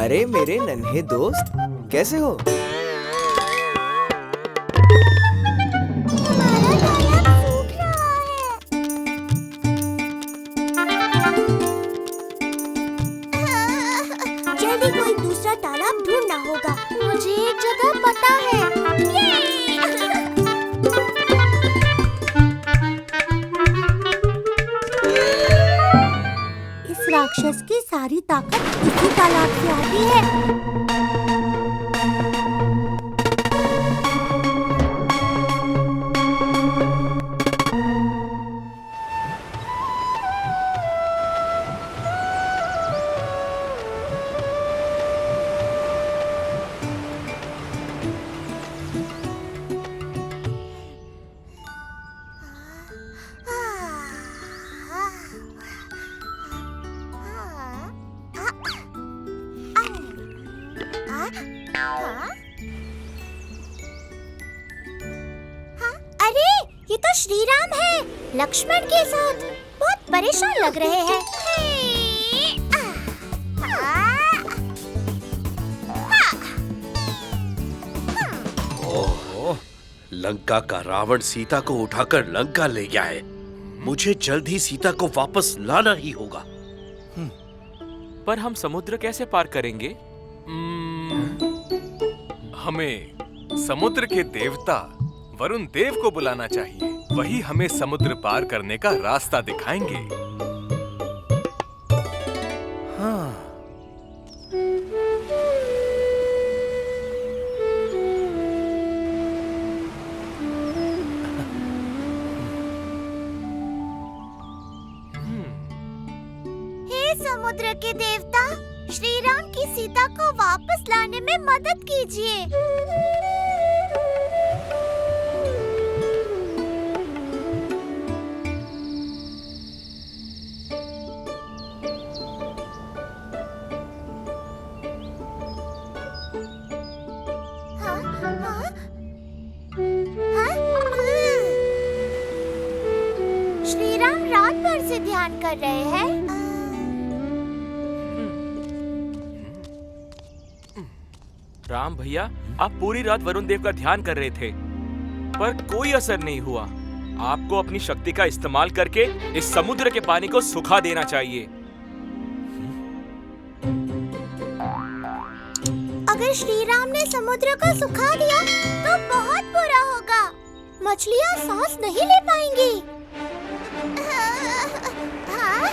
अरे मेरे नन्हे दोस्त, कैसे हो? हमारा तालाब सूख रहा है। जल्दी कोई दूसरा तालाब ढूंढना होगा। मुझे एक जगह पता है। इस राक्षस की सारी ताकत इसी तालाब से आती है। अरे ये तो श्री राम है, लक्ष्मण के साथ। बहुत परेशान लग रहे हैं। ओह, लंका का रावण सीता को उठाकर लंका ले गया है। मुझे जल्द ही सीता को वापस लाना ही होगा। पर हम समुद्र कैसे पार करेंगे? हमें समुद्र के देवता वरुण देव को बुलाना चाहिए। वही हमें समुद्र पार करने का रास्ता दिखाएंगे। हाँ। हे समुद्र के देवता, श्री राम की सीता को वापस लाने में मदद कीजिए। हाँ, हाँ? हाँ? श्री राम रात भर से ध्यान कर रहे हैं। राम भैया, आप पूरी रात वरुण देव का ध्यान कर रहे थे, पर कोई असर नहीं हुआ। आपको अपनी शक्ति का इस्तेमाल करके इस समुद्र के पानी को सुखा देना चाहिए। अगर श्री राम ने समुद्र को सुखा दिया तो बहुत बुरा होगा। मछलियाँ सांस नहीं ले पाएंगी। हाँ?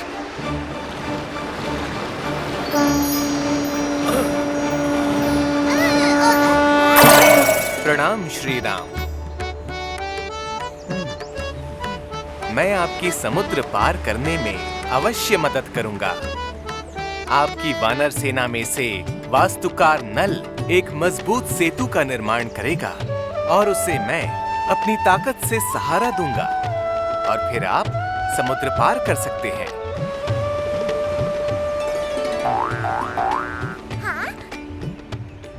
प्रणाम श्री राम। मैं आपकी समुद्र पार करने में अवश्य मदद करूंगा। आपकी वानर सेना में से वास्तुकार नल एक मजबूत सेतु का निर्माण करेगा और उसे मैं अपनी ताकत से सहारा दूंगा और फिर आप समुद्र पार कर सकते हैं।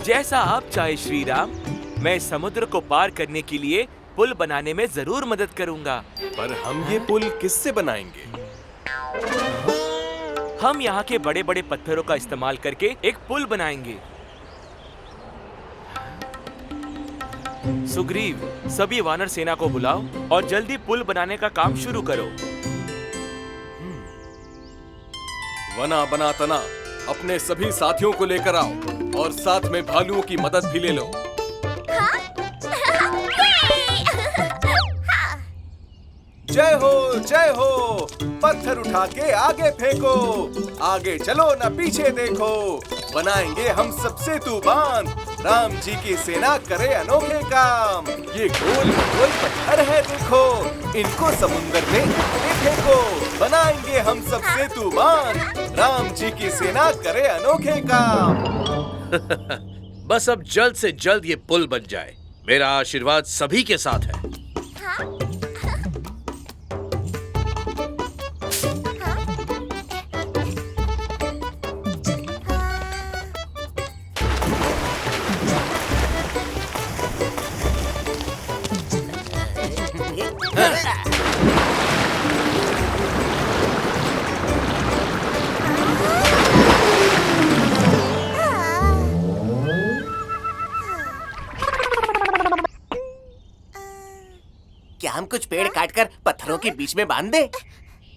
जैसा आप चाहे श्री राम, मैं समुद्र को पार करने के लिए पुल बनाने में जरूर मदद करूंगा। पर हम ये पुल किससे बनाएंगे? हम यहाँ के बड़े बड़े पत्थरों का इस्तेमाल करके एक पुल बनाएंगे। सुग्रीव, सभी वानर सेना को बुलाओ और जल्दी पुल बनाने का काम शुरू करो। वना बना तना, अपने सभी साथियों को लेकर आओ और साथ में भालुओं की मदद भी ले लो। जय हो, पत्थर उठा के आगे फेंको। आगे चलो न पीछे देखो, बनाएंगे हम सब सेतु बांध। राम जी की सेना करे अनोखे काम। ये गोल गोल पत्थर है देखो, इनको समुंदर में आगे फेंको। बनाएंगे हम सब सेतु बांध। राम जी की सेना करे अनोखे काम। बस अब जल्द से जल्द ये पुल बन जाए। मेरा आशीर्वाद सभी के साथ है। कुछ पेड़ काटकर पत्थरों के बीच में बांध दे।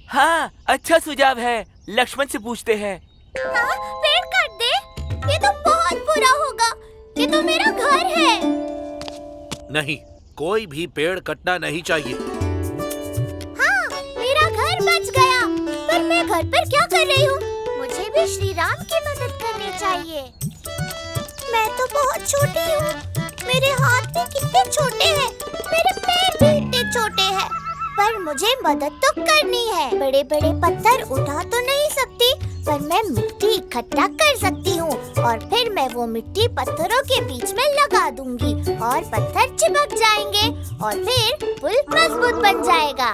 हाँ, अच्छा सुझाव है। लक्ष्मण से पूछते हैं। हाँ, पेड़ काट दे? ये तो बहुत बुरा होगा। ये तो मेरा घर है। नहीं, कोई भी पेड़ कटना नहीं चाहिए। हाँ, मेरा घर बच गया। पर मैं घर पर क्या कर रही हूँ? मुझे भी श्री राम की मदद करनी चाहिए। मैं तो बहुत छोटी हूँ। मेरे हाथ भी कितने छोटे हैं। मेरे पैर भी इतने छोटे हैं। पर मुझे मदद तो करनी है। बड़े बड़े पत्थर उठा तो नहीं सकती, पर मैं मिट्टी इकट्ठा कर सकती हूँ और फिर मैं वो मिट्टी पत्थरों के बीच में लगा दूंगी और पत्थर चिपक जाएंगे और फिर पुल मजबूत बन जाएगा।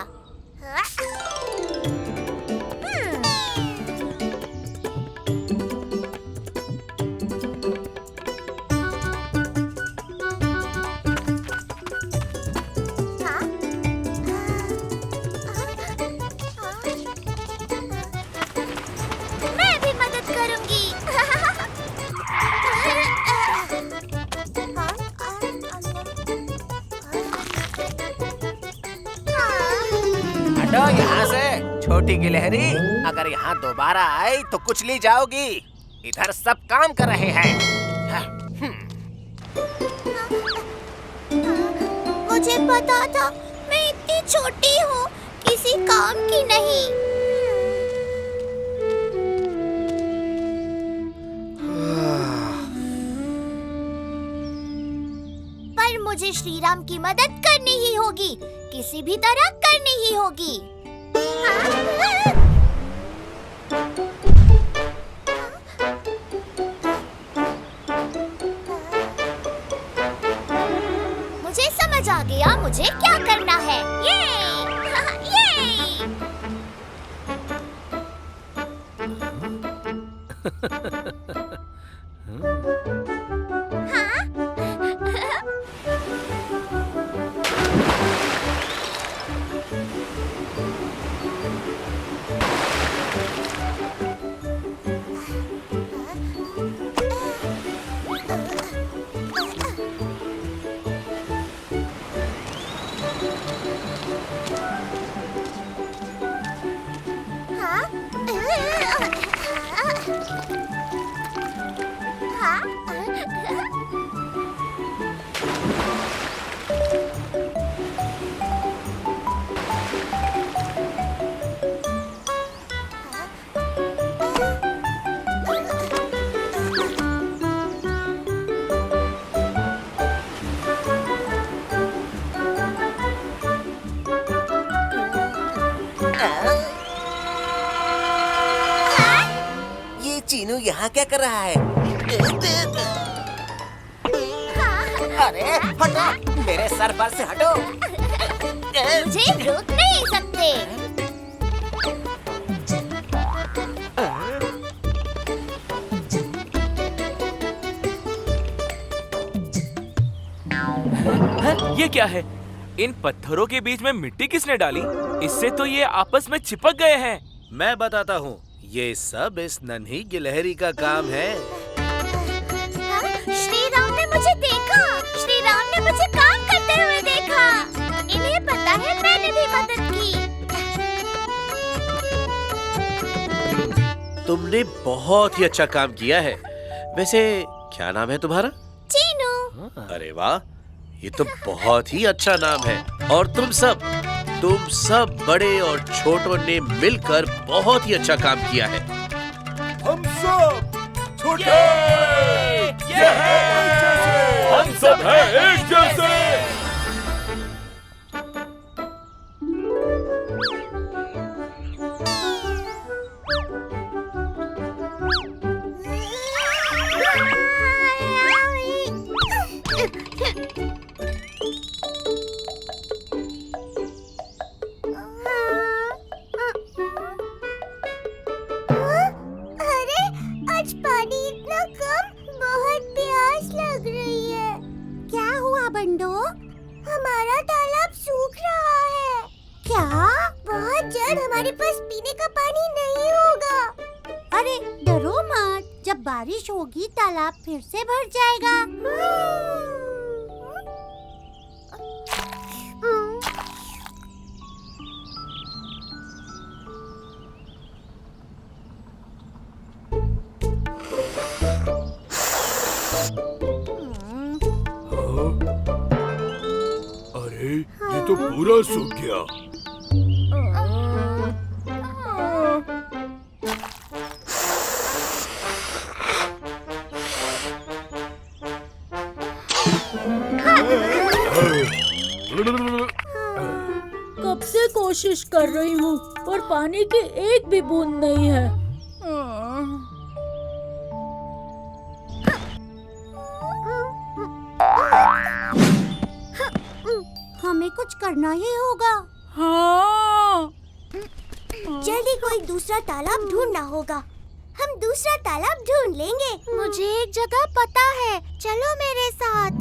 मैं भी मदद करूंगी। हटो यहाँ से छोटी गिलहरी। अगर यहाँ दोबारा आए तो कुचली जाओगी। इधर सब काम कर रहे हैं। मुझे पता था मैं इतनी छोटी हूँ, किसी काम की नहीं। पर मुझे श्री राम की मदद करनी ही होगी, किसी भी तरह करनी ही होगी। मुझे समझ आ गया मुझे क्या करना है। ये ये चीनू यहाँ क्या कर रहा है? अरे हटो, मेरे सर पर से हटो। मुझे रोक नहीं सकते। ये क्या है? इन पत्थरों के बीच में मिट्टी किसने डाली? इससे तो ये आपस में चिपक गए हैं। मैं बताता हूँ, ये सब इस नन्ही गिलहरी का काम है। श्री राम ने मुझे देखा। श्री राम ने मुझे काम करते हुए देखा। इन्हें पता है मैंने भी मदद की। तुमने बहुत ही अच्छा काम किया है। वैसे क्या नाम है तुम्हारा? चीनू। अरे वाह, ये तो बहुत ही अच्छा नाम है। और तुम सब बड़े और छोटों ने मिलकर बहुत ही अच्छा काम किया है। हम सब छोटे हम सब हैं एक जैसे। अरे आज पानी इतना कम, बहुत प्यास लग रही है। क्या हुआ बंडो? हमारा तालाब सूख रहा है। क्या? बहुत जल्द हमारे पास पीने का पानी नहीं होगा। अरे डरो मत, जब बारिश होगी तालाब फिर से भर जाएगा। तो पूरा सूख गया। कब से कोशिश कर रही हूँ पर पानी की एक भी बूंद नहीं है। हमें कुछ करना ही होगा। हाँ। जल्दी कोई दूसरा तालाब ढूंढना होगा। हम दूसरा तालाब ढूंढ लेंगे। मुझे एक जगह पता है, चलो मेरे साथ।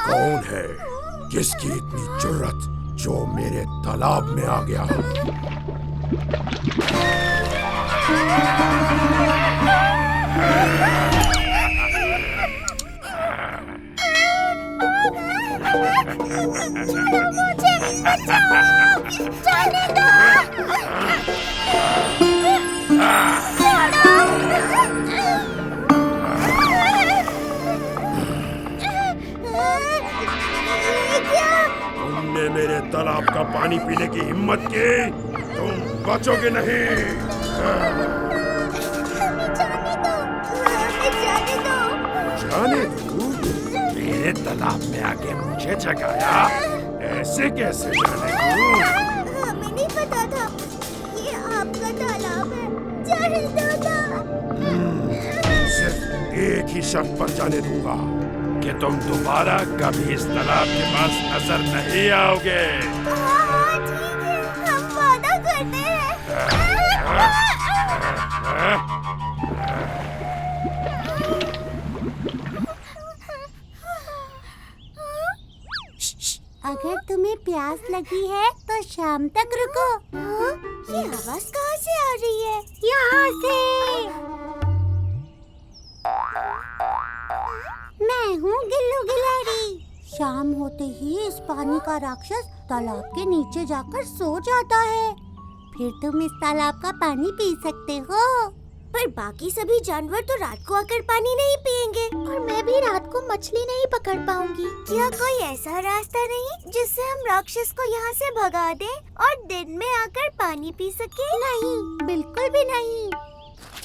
कौन है? किसकी इतनी जुर्रत जो मेरे तालाब में आ गया? मुझे बचाओ! जाने दो! तुमने मेरे तालाब का पानी पीने की हिम्मत की, तुम बचोगे नहीं। जाने दो? मेरे तालाब में आके मुझे जगाया, ऐसे कैसे जाने दो? हमें नहीं पता था ये आपका तालाब है। जाने दो ना। सिर्फ एक ही शर्त पर जाने दूंगा कि तुम दोबारा कभी इस तालाब के पास नजर नहीं आओगे। हाँ, ठीक है, हम वादा करते हैं। अगर तुम्हें प्यास लगी है तो शाम तक रुको। ये आवाज कहाँ से आ रही है? यहाँ से। मैं हूँ गिल्लू गिलहरी। शाम होते ही इस पानी का राक्षस तालाब के नीचे जाकर सो जाता है। फिर तुम इस तालाब का पानी पी सकते हो। पर बाकी सभी जानवर तो रात को आकर पानी नहीं पिएंगे और मैं भी रात को मछली नहीं पकड़ पाऊंगी। क्या कोई ऐसा रास्ता नहीं जिससे हम राक्षस को यहाँ से भगा दें और दिन में आकर पानी पी सके? नहीं, बिल्कुल भी नहीं।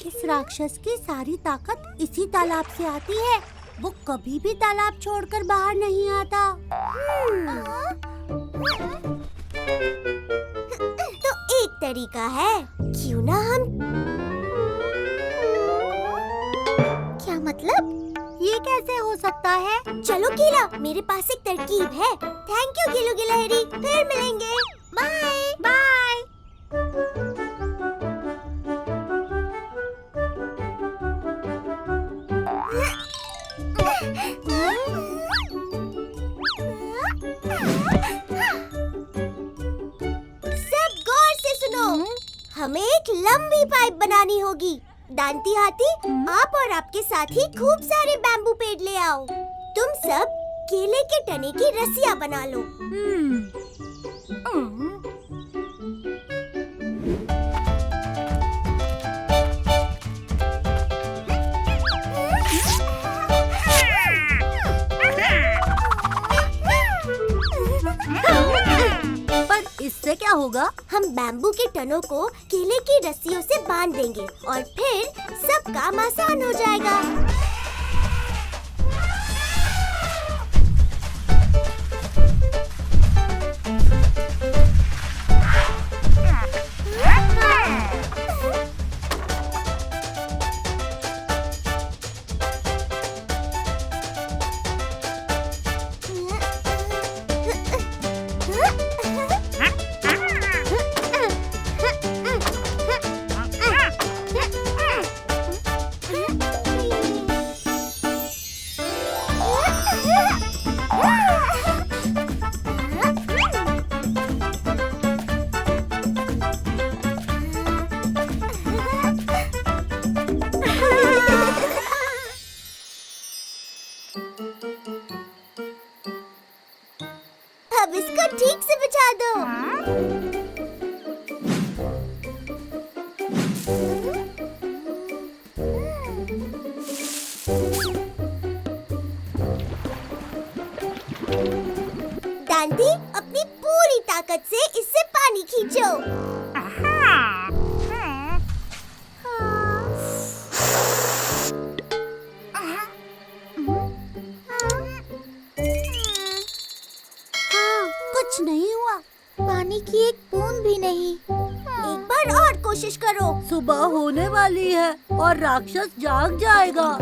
इस राक्षस की सारी ताकत इसी तालाब से आती है। वो कभी भी तालाब छोड़कर बाहर नहीं आता। तो एक तरीका है, क्यों ना हम क्या मतलब? ये कैसे हो सकता है? चलो कीला, मेरे पास एक तरकीब है। थैंक यू गिल्लू गिलहरी, फिर मिलेंगे। Bye bye. सब गौर से सुनो। हमें एक लंबी पाइप बनानी होगी। दांती हाथी, आप और आपके साथी खूब सारे बैम्बू पेड़ ले आओ। तुम सब केले के टने की रस्सियाँ बना लो। पर इससे क्या होगा? हम बैम्बू के टनों को केले की रस्सियों से बांध देंगे और फिर सब काम आसान हो जाएगा। अब इसको ठीक से बिछा दो। दांती, अपनी पूरी ताकत से इससे पानी खींचो। कुछ नहीं हुआ, पानी की एक बूंद भी नहीं। एक बार और कोशिश करो। सुबह होने वाली है और राक्षस जाग जाएगा।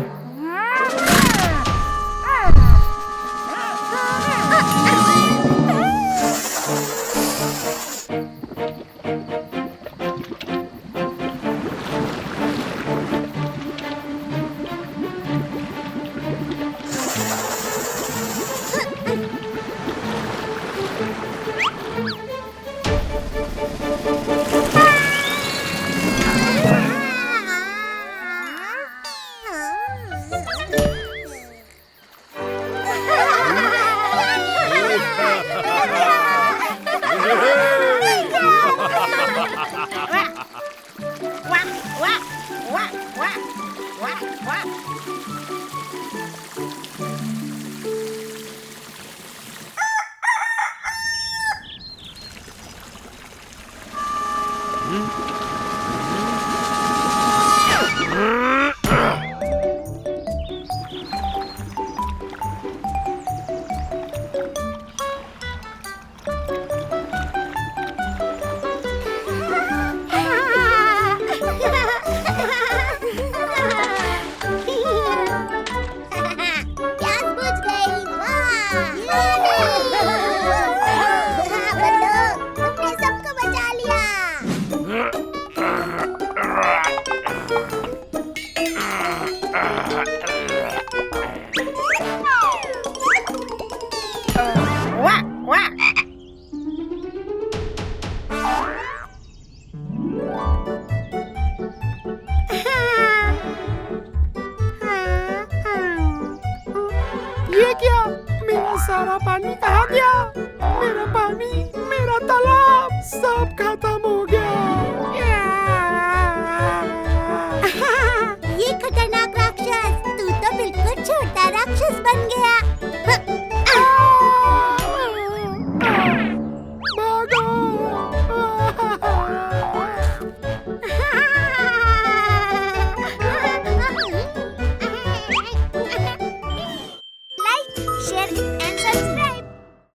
ये क्या? मेरा सारा पानी कहाँ गया? मेरा पानी, मेरा तालाब सब खत्म हो गया।